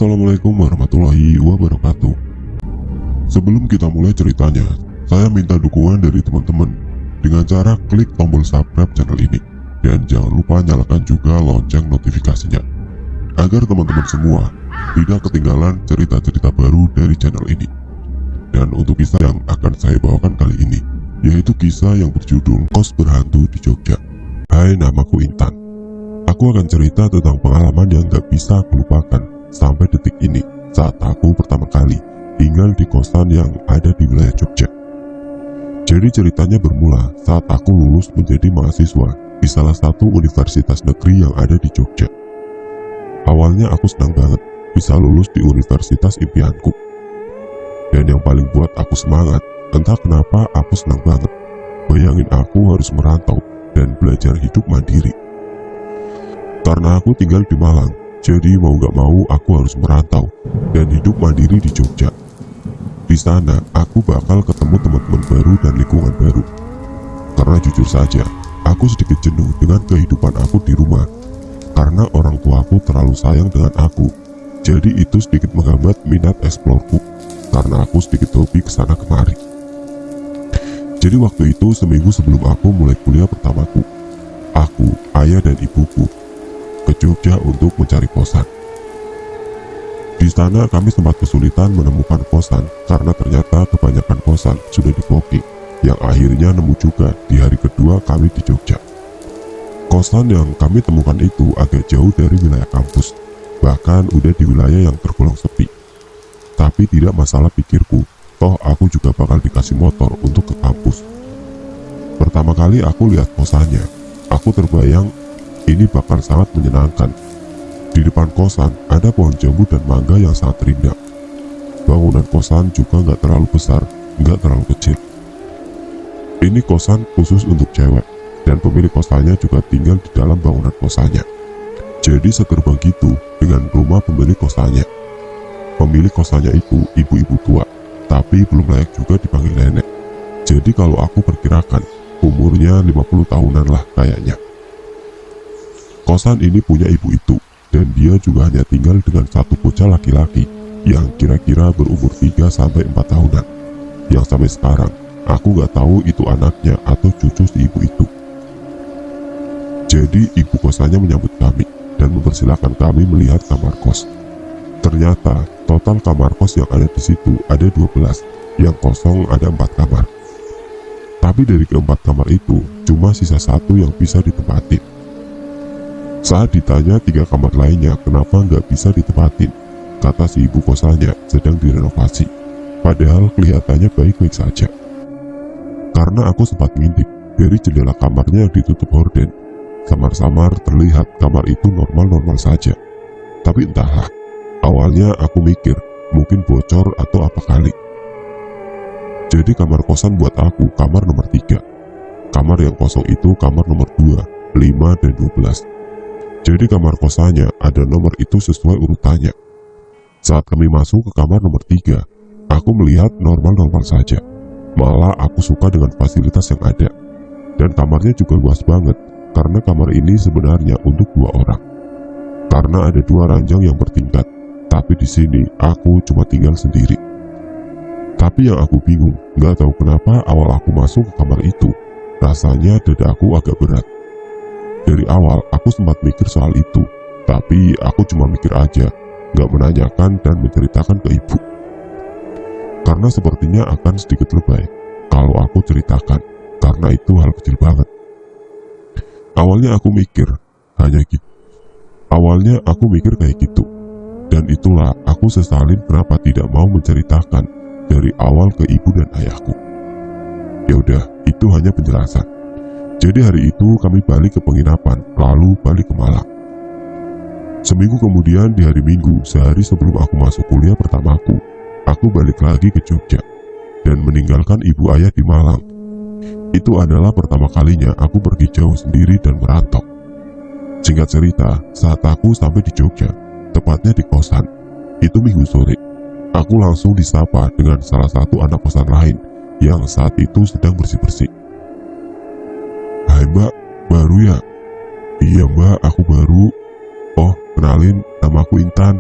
Assalamualaikum warahmatullahi wabarakatuh. Sebelum kita mulai ceritanya, saya minta dukungan dari teman-teman dengan cara klik tombol subscribe channel ini. Dan jangan lupa nyalakan juga lonceng notifikasinya, agar teman-teman semua tidak ketinggalan cerita-cerita baru dari channel ini. Dan untuk kisah yang akan saya bawakan kali ini, yaitu kisah yang berjudul Kos Berhantu di Jogja. Hai, namaku Intan. Aku akan cerita tentang pengalaman yang gak bisa aku lupakan sampai detik ini saat aku pertama kali tinggal di kosan yang ada di wilayah Jogja. Jadi ceritanya bermula saat aku lulus menjadi mahasiswa di salah satu universitas negeri yang ada di Jogja. Awalnya aku senang banget bisa lulus di universitas impianku. Dan yang paling buat aku semangat, entah kenapa aku senang banget. Bayangin aku harus merantau dan belajar hidup mandiri. Karena aku tinggal di Malang, jadi mau gak mau aku harus merantau dan hidup mandiri di Jogja. Di sana aku bakal ketemu teman-teman baru dan lingkungan baru. Karena jujur saja, aku sedikit jenuh dengan kehidupan aku di rumah. Karena orang tuaku terlalu sayang dengan aku, jadi itu sedikit menghambat minat eksplorku. Karena aku sedikit hobi kesana kemari. Jadi waktu itu seminggu sebelum aku mulai kuliah pertamaku, aku, ayah dan ibuku ke Jogja untuk mencari kosan. Di sana kami sempat kesulitan menemukan kosan karena ternyata kebanyakan kosan sudah di-booking, yang akhirnya nemu juga di hari kedua kami di Jogja. Kosan yang kami temukan itu agak jauh dari wilayah kampus, bahkan udah di wilayah yang tergolong sepi. Tapi tidak masalah pikirku, toh aku juga bakal dikasih motor untuk ke kampus. Pertama kali aku lihat kosannya, aku terbayang ini bakal sangat menyenangkan. Di depan kosan ada pohon jambu dan mangga yang sangat rindang. Bangunan kosan juga nggak terlalu besar, nggak terlalu kecil. Ini kosan khusus untuk cewek, dan pemilik kosannya juga tinggal di dalam bangunan kosannya. Jadi seger begitu dengan rumah pemilik kosannya. Pemilik kosannya itu ibu-ibu tua, tapi belum layak juga dipanggil nenek. Jadi kalau aku perkirakan umurnya 50 tahunan lah kayaknya. Kosan ini punya ibu itu, dan dia juga hanya tinggal dengan satu bocah laki-laki yang kira-kira berumur 3-4 tahunan. Yang sampai sekarang aku gak tahu itu anaknya atau cucu si ibu itu. Jadi ibu kosannya menyambut kami dan mempersilahkan kami melihat kamar kos. Ternyata total kamar kos yang ada di situ ada 12, yang kosong ada 4 kamar. Tapi dari keempat kamar itu cuma sisa satu yang bisa ditempatin. Saat ditanya 3 kamar lainnya kenapa nggak bisa ditempatin, kata si ibu kosannya sedang direnovasi. Padahal kelihatannya baik-baik saja. Karena aku sempat ngintip dari jendela kamarnya yang ditutup horden, samar-samar terlihat kamar itu normal-normal saja. Tapi entahlah, awalnya aku mikir mungkin bocor atau apa kali. Jadi kamar kosan buat aku kamar nomor 3. Kamar yang kosong itu kamar nomor 2, 5 dan 12. Jadi kamar kosannya ada nomor itu sesuai urutannya. Saat kami masuk ke kamar nomor 3, aku melihat normal-normal saja. Malah aku suka dengan fasilitas yang ada. Dan kamarnya juga luas banget, karena kamar ini sebenarnya untuk 2 orang. Karena ada 2 ranjang yang bertingkat, tapi di sini aku cuma tinggal sendiri. Tapi yang aku bingung, nggak tahu kenapa awal aku masuk ke kamar itu, rasanya dada aku agak berat. Dari awal aku sempat mikir soal itu, tapi aku cuma mikir aja, gak menanyakan dan menceritakan ke ibu. Karena sepertinya akan sedikit lebay kalau aku ceritakan, karena itu hal kecil banget. Awalnya aku mikir kayak gitu. Dan itulah aku sesalin kenapa tidak mau menceritakan dari awal ke ibu dan ayahku. Ya udah, itu hanya penjelasan. Jadi hari itu kami balik ke penginapan, lalu balik ke Malang. Seminggu kemudian di hari Minggu, sehari sebelum aku masuk kuliah pertamaku, aku balik lagi ke Jogja dan meninggalkan ibu ayah di Malang. Itu adalah pertama kalinya aku pergi jauh sendiri dan merantau. Singkat cerita, saat aku sampai di Jogja, tepatnya di kosan, itu Minggu sore, aku langsung disapa dengan salah satu anak kosan lain yang saat itu sedang bersih-bersih. Hai mbak, baru ya? Iya mbak, aku baru. Oh, kenalin, namaku Intan.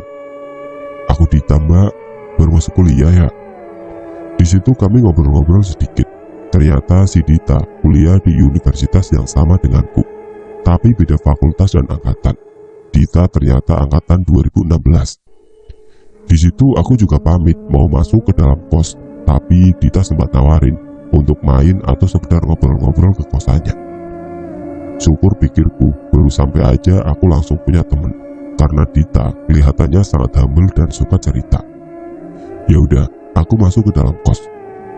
Aku ditambah baru masuk kuliah ya. Di situ kami ngobrol-ngobrol sedikit. Ternyata si Dita kuliah di universitas yang sama denganku, tapi beda fakultas dan angkatan. Dita ternyata angkatan 2016. Di situ aku juga pamit mau masuk ke dalam kos, tapi Dita sempat nawarin untuk main atau sekedar ngobrol-ngobrol ke kosannya. Syukur pikirku, baru sampai aja aku langsung punya temen, karena Dita kelihatannya sangat humble dan suka cerita. Ya udah, aku masuk ke dalam kos.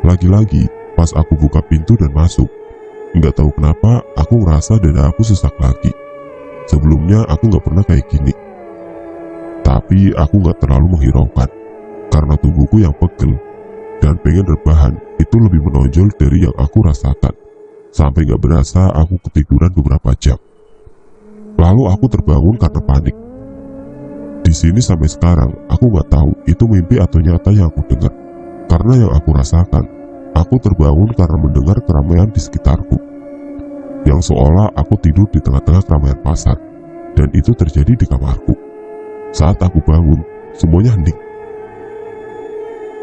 Lagi-lagi pas aku buka pintu dan masuk, nggak tahu kenapa aku ngerasa dada aku sesak lagi. Sebelumnya aku nggak pernah kayak gini. Tapi aku nggak terlalu menghiraukan, karena tubuhku yang pegel dan pengen rebahan itu lebih menonjol dari yang aku rasakan. Sampai nggak berasa aku ketiduran beberapa jam. Lalu aku terbangun karena panik. Di sini sampai sekarang aku nggak tahu itu mimpi atau nyata yang aku dengar. Karena yang aku rasakan, aku terbangun karena mendengar keramaian di sekitarku, yang seolah aku tidur di tengah-tengah keramaian pasar, dan itu terjadi di kamarku. Saat aku bangun, semuanya hening.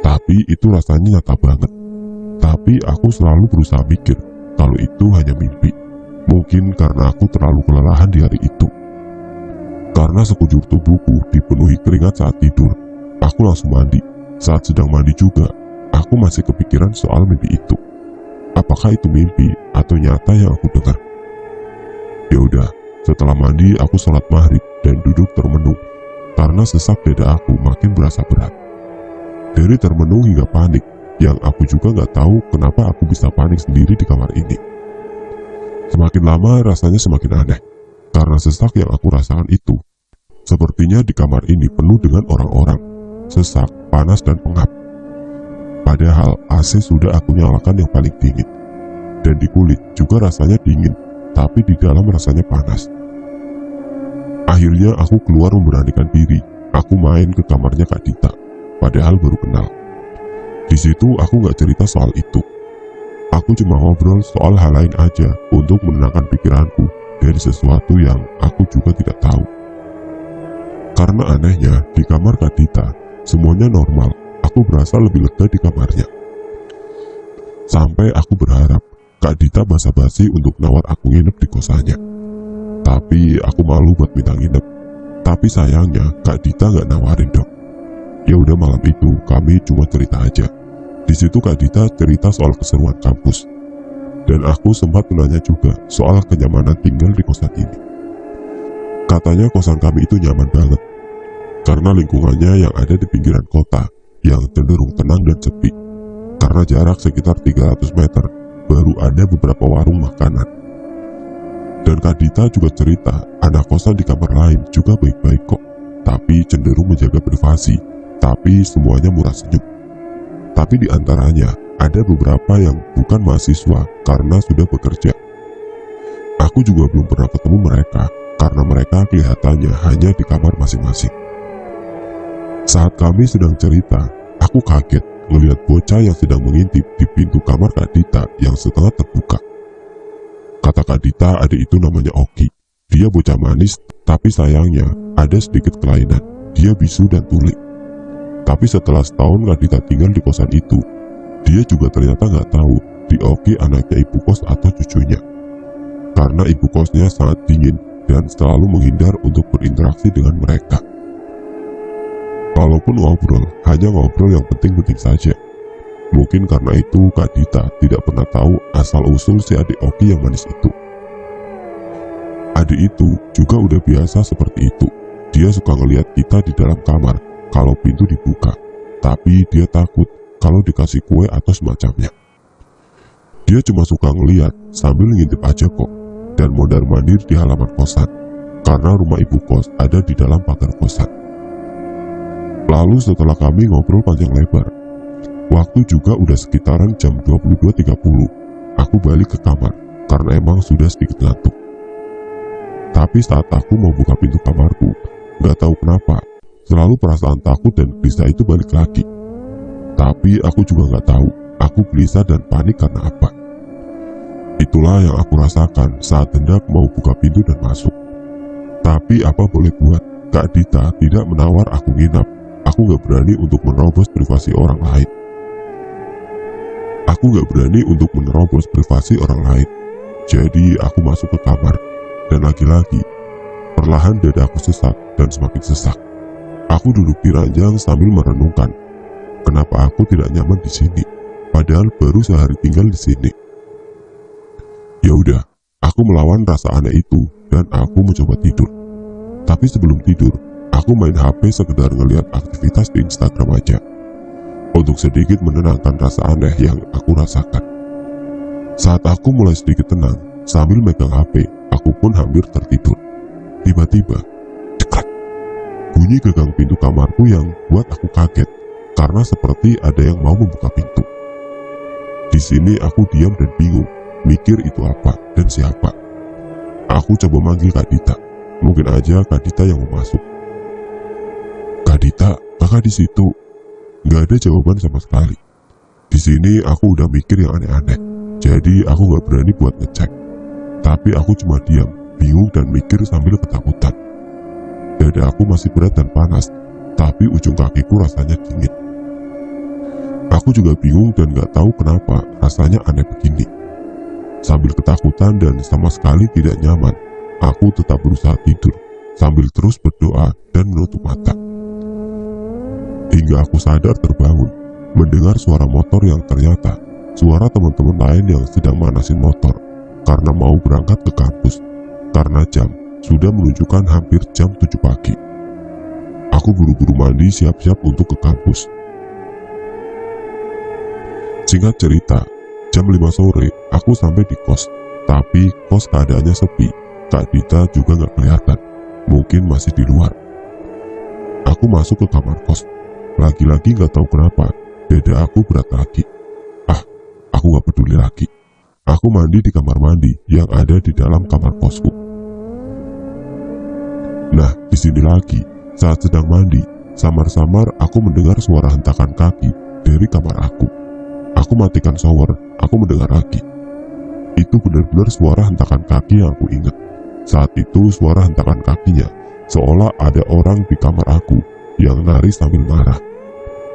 Tapi itu rasanya nyata banget. Tapi aku selalu berusaha mikir kalau itu hanya mimpi. Mungkin karena aku terlalu kelelahan di hari itu. Karena sekujur tubuhku dipenuhi keringat saat tidur, aku langsung mandi. Saat sedang mandi juga, aku masih kepikiran soal mimpi itu. Apakah itu mimpi atau nyata yang aku dengar? Ya udah, setelah mandi aku sholat maghrib dan duduk termenung karena sesak dada aku makin berasa berat. Dari termenung hingga panik, yang aku juga nggak tahu kenapa aku bisa panik sendiri di kamar ini. Semakin lama rasanya semakin aneh, karena sesak yang aku rasakan itu sepertinya di kamar ini penuh dengan orang-orang, sesak, panas dan pengap. Padahal AC sudah aku nyalakan yang paling dingin, dan di kulit juga rasanya dingin, tapi di dalam rasanya panas. Akhirnya aku keluar memberanikan diri. Aku main ke kamarnya Kak Dita, padahal baru kenal. Di situ aku nggak cerita soal itu. Aku cuma ngobrol soal hal lain aja untuk menenangkan pikiranku dari sesuatu yang aku juga tidak tahu. Karena anehnya di kamar Kak Dita semuanya normal. Aku berasa lebih lega di kamarnya. Sampai aku berharap Kak Dita basa-basi untuk nawar aku nginep di kosannya. Tapi aku malu buat minta nginep. Tapi sayangnya Kak Dita nggak nawarin dong. Ya udah, malam itu kami cuma cerita aja. Di situ Kak Dita cerita soal keseruan kampus. Dan aku sempat menanya juga soal kenyamanan tinggal di kosan ini. Katanya kosan kami itu nyaman banget. Karena lingkungannya yang ada di pinggiran kota, yang cenderung tenang dan sepi. Karena jarak sekitar 300 meter, baru ada beberapa warung makanan. Dan Kak Dita juga cerita, anak kosan di kamar lain juga baik-baik kok, tapi cenderung menjaga privasi, tapi semuanya murah senyum. Tapi di antaranya, ada beberapa yang bukan mahasiswa karena sudah bekerja. Aku juga belum pernah ketemu mereka, karena mereka kelihatannya hanya di kamar masing-masing. Saat kami sedang cerita, aku kaget melihat bocah yang sedang mengintip di pintu kamar Kak Dita yang setengah terbuka. Kata Kak Dita, adik itu namanya Oki. Dia bocah manis, tapi sayangnya ada sedikit kelainan. Dia bisu dan tuli. Tapi setelah setahun Kak Dita tinggal di kosan itu, dia juga ternyata nggak tahu di Oki anaknya ibu kos atau cucunya. Karena ibu kosnya sangat dingin dan selalu menghindar untuk berinteraksi dengan mereka. Kalaupun ngobrol, hanya ngobrol yang penting-penting saja. Mungkin karena itu Kak Dita tidak pernah tahu asal-usul si adik Oki yang manis itu. Adik itu juga udah biasa seperti itu. Dia suka ngelihat kita di dalam kamar kalau pintu dibuka, tapi dia takut kalau dikasih kue atau semacamnya. Dia cuma suka ngelihat sambil ngintip aja kok, dan mondar-mandir di halaman kosan, karena rumah ibu kos ada di dalam pagar kosan. Lalu setelah kami ngobrol panjang lebar, waktu juga udah sekitaran jam 22.30, aku balik ke kamar karena emang sudah sedikit ngantuk. Tapi saat aku mau buka pintu kamarku, gak tahu kenapa, selalu perasaan takut dan gelisah itu balik lagi. Tapi aku juga gak tahu, aku gelisah dan panik karena apa. Itulah yang aku rasakan saat hendak mau buka pintu dan masuk. Tapi apa boleh buat, Kak Dita tidak menawar aku nginap. Aku gak berani untuk menerobos privasi orang lain. Jadi aku masuk ke kamar, dan lagi-lagi perlahan dada aku sesak dan semakin sesak. Aku duduk di ranjang sambil merenungkan, kenapa aku tidak nyaman di sini, padahal baru sehari tinggal di sini. Ya udah, aku melawan rasa aneh itu dan aku mencoba tidur. Tapi sebelum tidur, aku main HP sekedar ngeliat aktivitas di Instagram aja, untuk sedikit menenangkan rasa aneh yang aku rasakan. Saat aku mulai sedikit tenang, sambil megang HP, aku pun hampir tertidur. Tiba-tiba, cekrek, bunyi gagang pintu kamarku yang buat aku kaget, karena seperti ada yang mau membuka pintu. Di sini aku diam dan bingung, mikir itu apa dan siapa. Aku coba manggil Kak Dita, mungkin aja Kak Dita yang mau masuk. Kak Dita, kakak di situ. Gak ada jawaban sama sekali. Di sini aku udah mikir yang aneh-aneh, jadi aku gak berani buat ngecek. Tapi aku cuma diam, bingung dan mikir sambil ketakutan. Dada aku masih berat dan panas, tapi ujung kakiku rasanya dingin. Aku juga bingung dan gak tahu kenapa rasanya aneh begini. Sambil ketakutan dan sama sekali tidak nyaman, aku tetap berusaha tidur, sambil terus berdoa dan menutup mata. Hingga aku sadar terbangun, mendengar suara motor yang ternyata suara teman-teman lain yang sedang manasin motor, karena mau berangkat ke kampus, karena jam sudah menunjukkan hampir jam 7 pagi. Aku buru-buru mandi siap-siap untuk ke kampus. Singkat cerita, jam 5 sore aku sampai di kos, tapi kos keadaannya sepi. Kak Dita juga gak kelihatan, mungkin masih di luar. Aku masuk ke kamar kos. Lagi-lagi gak tahu kenapa dada aku berat lagi. Aku gak peduli lagi. Aku mandi di kamar mandi yang ada di dalam kamar kosku. Nah, di sini lagi, saat sedang mandi, samar-samar aku mendengar suara hentakan kaki dari kamar aku. Aku matikan shower, aku mendengar lagi. Itu benar-benar suara hentakan kaki yang aku ingat. Saat itu suara hentakan kakinya seolah ada orang di kamar aku yang nari sambil marah.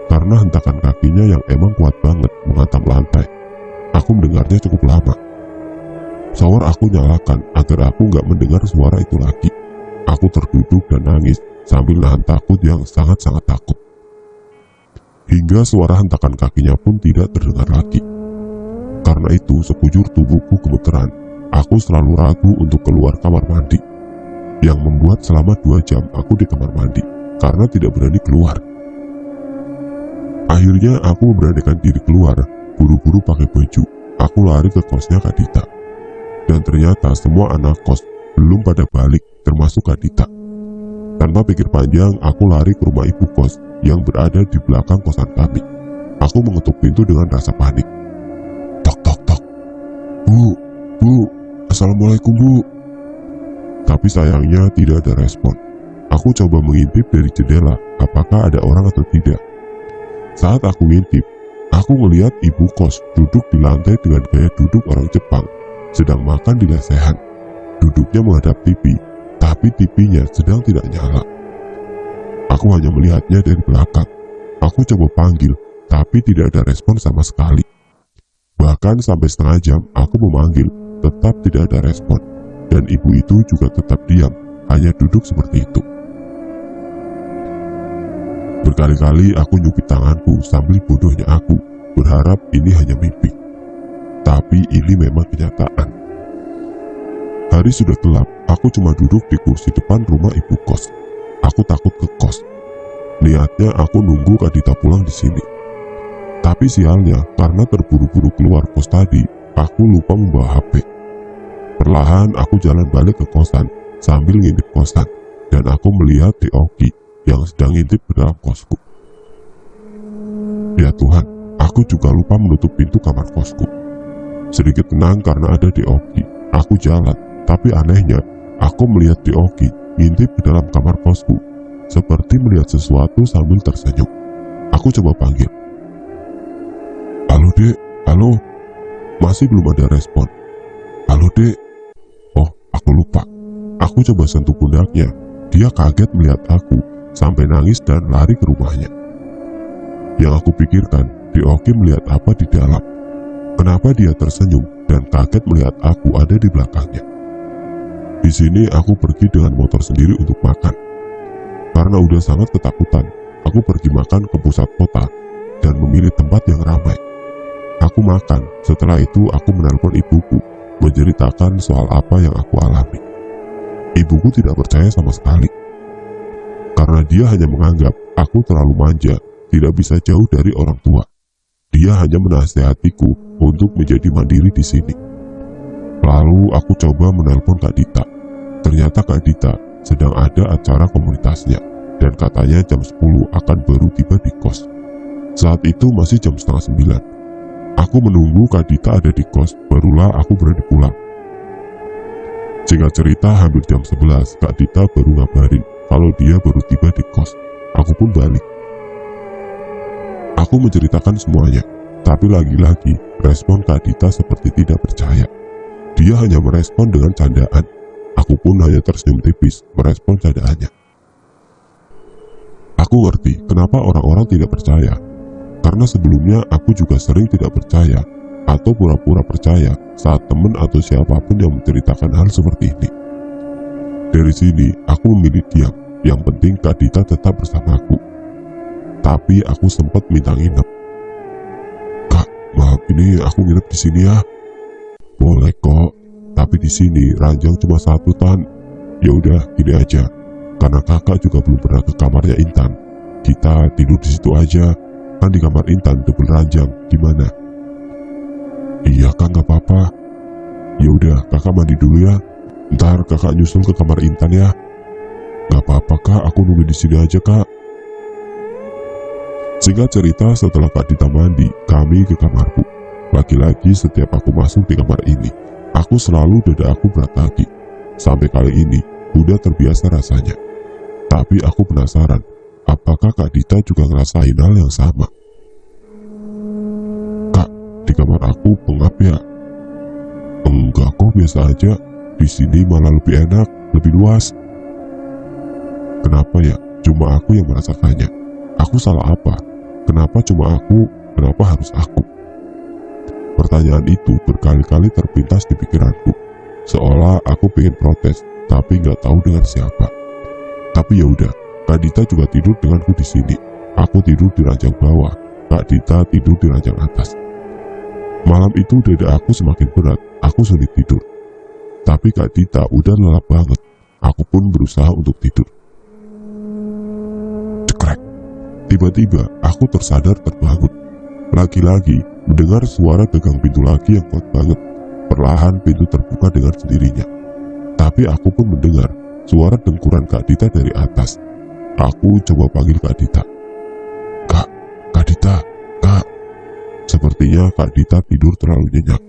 Karena hentakan kakinya yang emang kuat banget menghantam lantai. Aku mendengarnya cukup lama. Shower aku nyalakan agar aku gak mendengar suara itu lagi. Aku terduduk dan nangis sambil nahan takut yang sangat-sangat takut. Hingga suara hentakan kakinya pun tidak terdengar lagi. Karena itu sekujur tubuhku gemeteran. Aku selalu ragu untuk keluar kamar mandi, yang membuat selama 2 jam aku di kamar mandi karena tidak berani keluar. Akhirnya aku memberanikan diri keluar, buru-buru pakai baju. Aku lari ke kosnya Kak Dita. Dan ternyata semua anak kos belum pada balik, termasuk Kak Dita. Tanpa pikir panjang, aku lari ke rumah ibu kos yang berada di belakang kosan kami. Aku mengetuk pintu dengan rasa panik. Tok tok tok. Bu, Assalamualaikum bu. Tapi sayangnya tidak ada respon. Aku coba mengintip dari jendela, apakah ada orang atau tidak. Saat aku ngintip, aku melihat ibu kos duduk di lantai dengan gaya duduk orang Jepang, sedang makan di lesehan. Duduknya menghadap TV, tapi TV-nya sedang tidak nyala. Aku hanya melihatnya dari belakang. Aku coba panggil, tapi tidak ada respon sama sekali. Bahkan sampai setengah jam aku memanggil, tetap tidak ada respon. Dan ibu itu juga tetap diam, hanya duduk seperti itu. Berkali-kali aku nyupit tanganku sambil bodohnya aku berharap ini hanya mimpi. Tapi ini memang kenyataan. Hari sudah gelap, aku cuma duduk di kursi depan rumah ibu kos. Aku takut ke kos. Niatnya aku nunggu Kak Dita pulang di sini. Tapi sialnya, karena terburu-buru keluar kos tadi, aku lupa membawa HP. Perlahan aku jalan balik ke kosan sambil ngintip kosan, dan aku melihat Oki yang sedang ngintip ke dalam kosku. Ya Tuhan, aku juga lupa menutup pintu kamar kosku. Sedikit tenang karena ada Oki. Aku jalan, tapi anehnya, aku melihat Oki ngintip ke dalam kamar kosku, seperti melihat sesuatu sambil tersenyum. Aku coba panggil. Halo dek, halo. Masih belum ada respon. Halo dek. Oh, aku lupa. Aku coba sentuh pundaknya. Dia kaget melihat aku sampai nangis dan lari ke rumahnya. Yang aku pikirkan, Oki melihat apa di dalam. Kenapa dia tersenyum dan kaget melihat aku ada di belakangnya. Di sini aku pergi dengan motor sendiri untuk makan. Karena udah sangat ketakutan, aku pergi makan ke pusat kota dan memilih tempat yang ramai. Aku makan, setelah itu aku menelpon ibuku, menceritakan soal apa yang aku alami. Ibuku tidak percaya sama sekali. Karena dia hanya menganggap aku terlalu manja, tidak bisa jauh dari orang tua. Dia hanya menasihatiku untuk menjadi mandiri di sini. Lalu aku coba menelpon Kak Dita. Ternyata Kak Dita sedang ada acara komunitasnya, dan katanya jam 10 akan baru tiba di kos. Saat itu masih jam setengah 9. Aku menunggu Kak Dita ada di kos, barulah aku berani pulang. Singkat cerita, hampir jam 11, Kak Dita baru ngabarin kalau dia baru tiba di kos. Aku pun balik. Aku menceritakan semuanya, tapi lagi-lagi respon Kak Dita seperti tidak percaya. Dia hanya merespon dengan candaan. Aku pun hanya tersenyum tipis merespon candaannya. Aku ngerti kenapa orang-orang tidak percaya. Karena sebelumnya aku juga sering tidak percaya atau pura-pura percaya saat teman atau siapapun yang menceritakan hal seperti ini. Dari sini aku memilih diam. Yang penting Kak Dita tetap bersamaku. Tapi aku sempat minta nginep. Kak, maaf ini aku nginep di sini ya. Boleh kok, tapi di sini ranjang cuma 1 tan. Ya udah, gini aja. Karena kakak juga belum pernah ke kamarnya Intan. Kita tidur di situ aja. Kan di kamar Intan double ranjang, gimana? Iya kak, nggak apa-apa. Ya udah, kakak mandi dulu ya. Ntar kakak nyusul ke kamar Intan ya. Nggak apa-apa kak, aku nunggu di sini aja kak. Singkat cerita, setelah Kak Dita mandi, kami ke kamarku. Lagi-lagi setiap aku masuk di kamar ini, aku selalu dada aku berat lagi. Sampai kali ini, udah terbiasa rasanya. Tapi aku penasaran, apakah Kak Dita juga ngerasain hal yang sama? Kak, di kamar aku pengap ya? Enggak kok, biasa aja. Di sini malah lebih enak, lebih luas. Kenapa ya? Cuma aku yang merasakannya. Aku salah apa? Kenapa cuma aku? Kenapa harus aku? Pertanyaan itu berkali-kali terpintas di pikiranku. Seolah aku pengen protes, tapi nggak tahu dengan siapa. Tapi ya udah, Kak Dita juga tidur denganku di sini. Aku tidur di ranjang bawah, Kak Dita tidur di ranjang atas. Malam itu dada aku semakin berat, aku sulit tidur. Tapi Kak Dita udah lelap banget. Aku pun berusaha untuk tidur. Cekrek. Tiba-tiba aku tersadar terbangun. Lagi-lagi mendengar suara gagang pintu lagi yang kuat banget. Perlahan pintu terbuka dengan sendirinya. Tapi aku pun mendengar suara dengkuran Kak Dita dari atas. Aku coba panggil Kak Dita. Kak Dita, Kak. Sepertinya Kak Dita tidur terlalu nyenyak.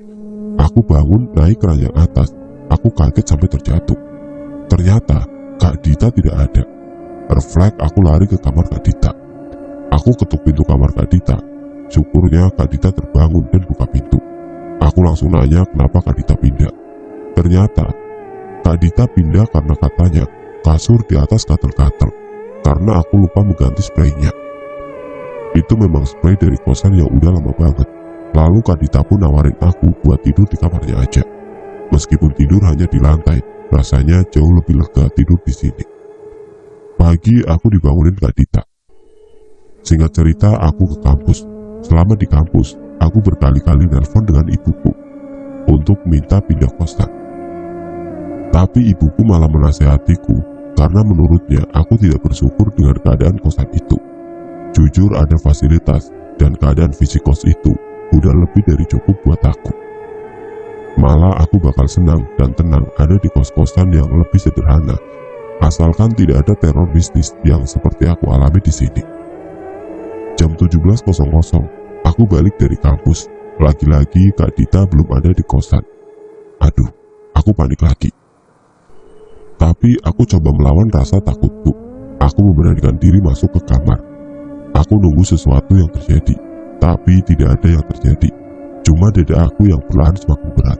Aku bangun naik ke ranjang atas. Aku kaget sampai terjatuh. Ternyata Kak Dita tidak ada. Refleks aku lari ke kamar Kak Dita. Aku ketuk pintu kamar Kak Dita. Syukurnya Kak Dita terbangun dan buka pintu. Aku langsung nanya kenapa Kak Dita pindah. Ternyata Kak Dita pindah karena katanya kasur di atas gatel-gatel. Karena aku lupa mengganti spraynya. Itu memang spray dari kosan yang udah lama banget. Lalu Kak Dita pun nawarin aku buat tidur di kamarnya aja. Meskipun tidur hanya di lantai, rasanya jauh lebih lega tidur di sini. Pagi aku dibangunin Kak Dita. Singkat cerita, aku ke kampus. Selama di kampus, aku berkali-kali nelpon dengan ibuku untuk minta pindah kosan. Tapi ibuku malah menasehatiku karena menurutnya aku tidak bersyukur dengan keadaan kosan itu. Jujur ada fasilitas dan keadaan fisik kos itu udah lebih dari cukup buat aku. Malah aku bakal senang dan tenang ada di kos-kosan yang lebih sederhana, asalkan tidak ada teror bisnis yang seperti aku alami di sini. Jam 17.00, aku balik dari kampus. Lagi-lagi Kak Dita belum ada di kosan. Aduh, aku panik lagi. Tapi aku coba melawan rasa takutku. Aku memberanikan diri masuk ke kamar. Aku nunggu sesuatu yang terjadi, tapi tidak ada yang terjadi. Cuma dada aku yang perlahan semakin berat.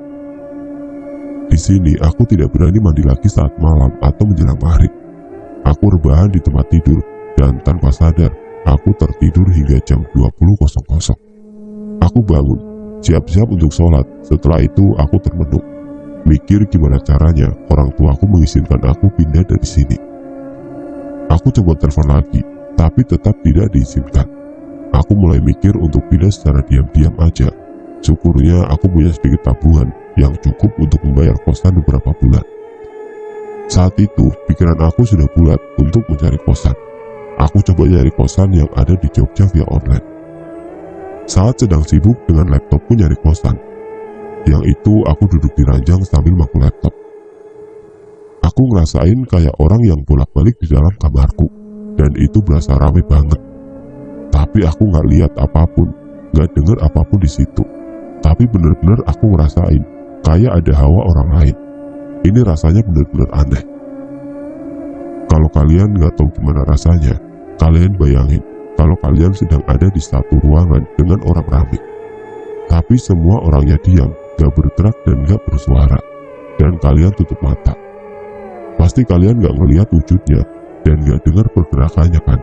Di sini aku tidak berani mandi lagi saat malam atau menjelang maghrib. Aku rebahan di tempat tidur dan tanpa sadar, aku tertidur hingga jam 20.00. Aku bangun, siap-siap untuk sholat. Setelah itu aku termenung, mikir gimana caranya orang tuaku mengizinkan aku pindah dari sini. Aku coba telepon lagi, tapi tetap tidak diizinkan. Aku mulai mikir untuk pindah secara diam-diam aja. Syukurnya aku punya sedikit tabungan yang cukup untuk membayar kosan beberapa bulan. Saat itu pikiran aku sudah bulat untuk mencari kosan. Aku coba nyari kosan yang ada di Jogja via online. Saat sedang sibuk dengan laptopku nyari kosan, yang itu aku duduk di ranjang sambil maku laptop. Aku ngerasain kayak orang yang bolak-balik di dalam kamarku, dan itu berasa rame banget. Tapi aku nggak lihat apapun, nggak dengar apapun di situ. Tapi bener-bener aku ngerasain kayak ada hawa orang lain. Ini rasanya bener-bener aneh. Kalau kalian nggak tahu gimana rasanya, kalian bayangin kalau kalian sedang ada di satu ruangan dengan orang ramai, tapi semua orangnya diam, gak bergerak dan gak bersuara, dan kalian tutup mata. Pasti kalian gak ngelihat wujudnya dan gak dengar pergerakannya kan?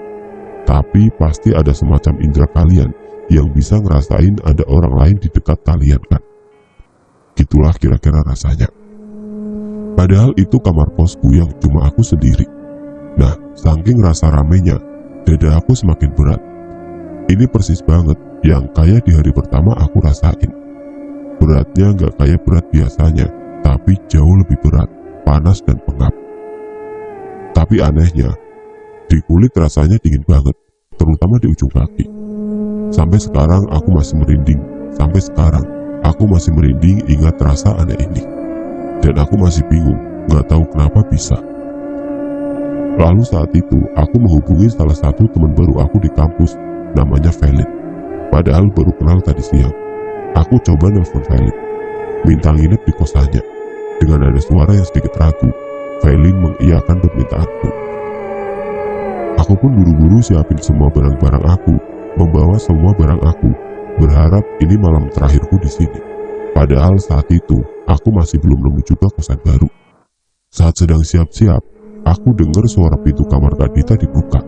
Tapi pasti ada semacam indera kalian yang bisa ngerasain ada orang lain di dekat kalian kan? Gitulah kira-kira rasanya. Padahal itu kamar kosku yang cuma aku sendiri. Nah, saking rasa ramenya, dada aku semakin berat. Ini persis banget yang kayak di hari pertama aku rasain. Beratnya gak kayak berat biasanya, tapi jauh lebih berat, panas dan pengap. Tapi anehnya, di kulit rasanya dingin banget, terutama di ujung kaki. Sampai sekarang aku masih merinding. Sampai sekarang aku masih merinding ingat rasa aneh ini. Dan aku masih bingung, gak tahu kenapa bisa. Lalu saat itu aku menghubungi salah satu teman baru aku di kampus, namanya Felin. Padahal baru kenal tadi siang. Aku coba nelfon Felin, minta nginep di kosannya. Dengan ada suara yang sedikit ragu, Felin mengiyakan permintaanku. Aku pun buru-buru siapin semua barang-barang aku, membawa semua barang aku, berharap ini malam terakhirku di sini. Padahal saat itu aku masih belum nemu juga kosan baru. Saat sedang siap-siap, aku dengar suara pintu kamar Kak Dita dibuka.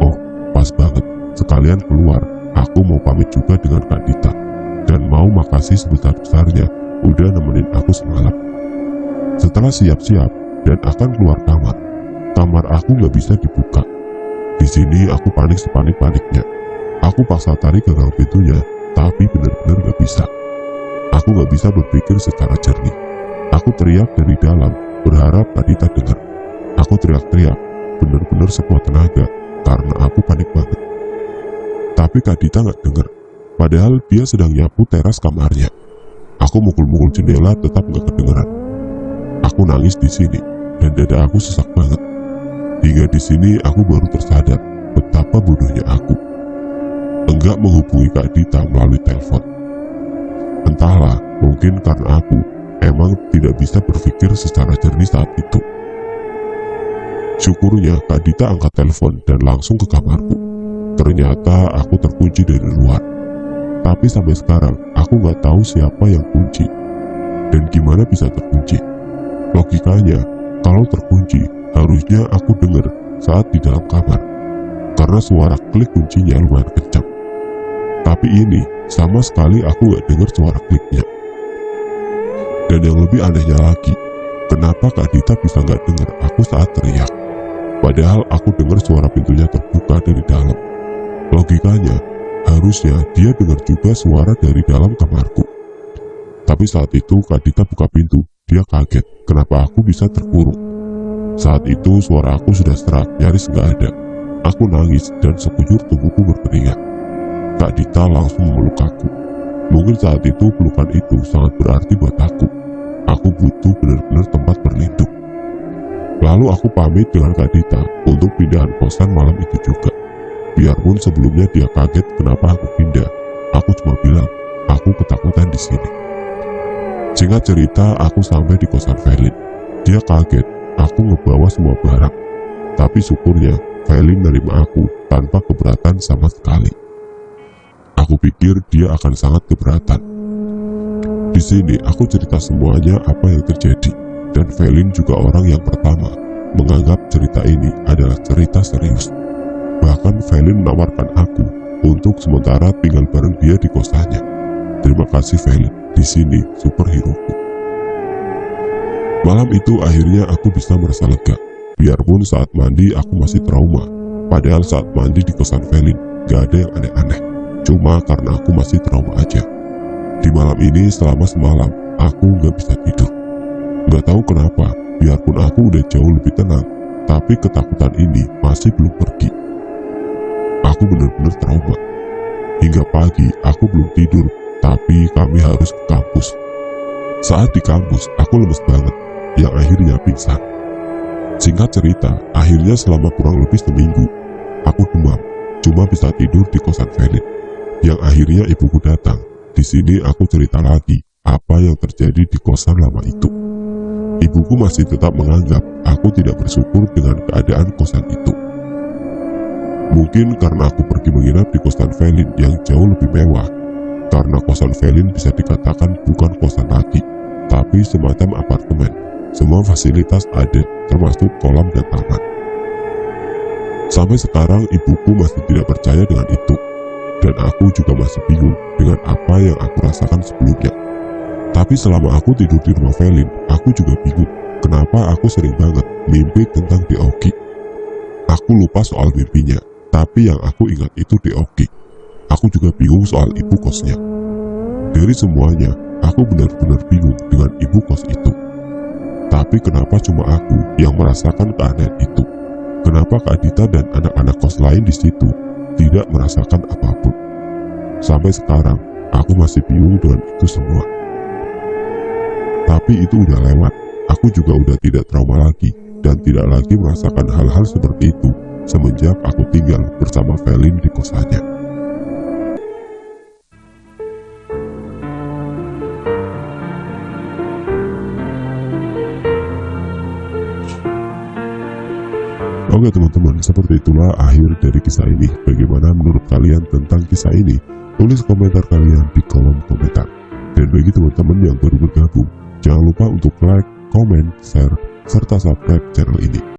Oh, pas banget. Sekalian keluar, aku mau pamit juga dengan Kak Dita. Dan mau makasih sebesar-besarnya udah nemenin aku semalam. Setelah siap-siap dan akan keluar kamar aku gak bisa dibuka. Di sini aku panik sepanik-paniknya. Aku paksa tarik gagang pintunya, tapi benar-benar gak bisa. Aku gak bisa berpikir secara jernih. Aku teriak dari dalam, berharap Kak Dita dengar. Aku teriak-teriak, benar-benar sekuat tenaga, karena aku panik banget. Tapi Kak Dita gak dengar, padahal dia sedang nyapu teras kamarnya. Aku mukul-mukul jendela tetap gak kedengeran. Aku nangis di sini, dan dada aku sesak banget. Hingga di sini aku baru tersadar betapa bodohnya aku. Enggak menghubungi Kak Dita melalui telepon. Entahlah, mungkin karena aku emang tidak bisa berpikir secara jernih saat itu. Syukurnya Kak Dita angkat telepon dan langsung ke kamarku. Ternyata aku terkunci dari luar. Tapi sampai sekarang aku nggak tahu siapa yang kunci dan gimana bisa terkunci. Logikanya, kalau terkunci harusnya aku dengar saat di dalam kamar, karena suara klik kuncinya lumayan kencang. Tapi ini sama sekali aku nggak dengar suara kliknya. Dan yang lebih anehnya lagi, kenapa Kak Dita bisa nggak dengar aku saat teriak? Padahal aku dengar suara pintunya terbuka dari dalam. Logikanya, harusnya dia dengar juga suara dari dalam kamarku. Tapi saat itu Kak Dita buka pintu, dia kaget kenapa aku bisa terkurung. Saat itu suara aku sudah serak, nyaris nggak ada. Aku nangis dan sekujur tubuhku berkeringat. Kak Dita langsung memeluk aku. Mungkin saat itu pelukan itu sangat berarti buat aku. Aku butuh benar-benar tempat berlindung. Lalu aku pamit dengan Kak Dita untuk pindahan kosan malam itu juga. Biarpun sebelumnya dia kaget kenapa aku pindah, aku cuma bilang, aku ketakutan di sini. Singkat cerita, aku sampai di kosan Felin. Dia kaget, aku ngebawa semua barang. Tapi syukurnya, Felin menerima aku tanpa keberatan sama sekali. Aku pikir dia akan sangat keberatan. Di sini aku cerita semuanya apa yang terjadi, dan Felin juga orang yang pertama menganggap cerita ini adalah cerita serius. Bahkan Felin menawarkan aku untuk sementara tinggal bareng dia di kosannya. Terima kasih Felin, di sini superhero-ku. Malam itu akhirnya aku bisa merasa lega. Biarpun saat mandi aku masih trauma. Padahal saat mandi di kosan Felin gak ada yang aneh-aneh. Cuma karena aku masih trauma aja. Di malam ini selama semalam aku gak bisa tidur. Gak tahu kenapa, biarpun aku udah jauh lebih tenang, tapi ketakutan ini masih belum pergi. Aku benar-benar trauma. Hingga pagi aku belum tidur, tapi kami harus ke kampus. Saat di kampus aku lemes banget, yang akhirnya pingsan. Singkat cerita, akhirnya selama kurang lebih seminggu aku demam, cuma bisa tidur di kosan Felin. Yang akhirnya ibuku datang. Di sini aku cerita lagi apa yang terjadi di kosan lama itu. Ibuku masih tetap menganggap aku tidak bersyukur dengan keadaan kosan itu. Mungkin karena aku pergi menginap di kosan Felin yang jauh lebih mewah. Karena kosan Felin bisa dikatakan bukan kosan lagi, tapi semacam apartemen. Semua fasilitas ada, termasuk kolam dan taman. Sampai sekarang ibuku masih tidak percaya dengan itu. Dan aku juga masih bingung dengan apa yang aku rasakan sebelumnya. Tapi selama aku tidur di rumah Felin, aku juga bingung kenapa aku sering banget mimpi tentang Deoki. Aku lupa soal mimpinya, tapi yang aku ingat itu Deoki. Aku juga bingung soal ibu kosnya. Dari semuanya, aku benar-benar bingung dengan ibu kos itu. Tapi kenapa cuma aku yang merasakan keanehan itu? Kenapa Kak Dita dan anak-anak kos lain di situ tidak merasakan apapun? Sampai sekarang, aku masih bingung dengan itu semua. Tapi itu udah lewat. Aku juga udah tidak trauma lagi dan tidak lagi merasakan hal-hal seperti itu semenjak aku tinggal bersama Felin di kosannya. Oke teman-teman, seperti itulah akhir dari kisah ini. Bagaimana menurut kalian tentang kisah ini? Tulis komentar kalian di kolom komentar. Dan bagi teman-teman yang baru bergabung, jangan lupa untuk like, komen, share, serta subscribe channel ini.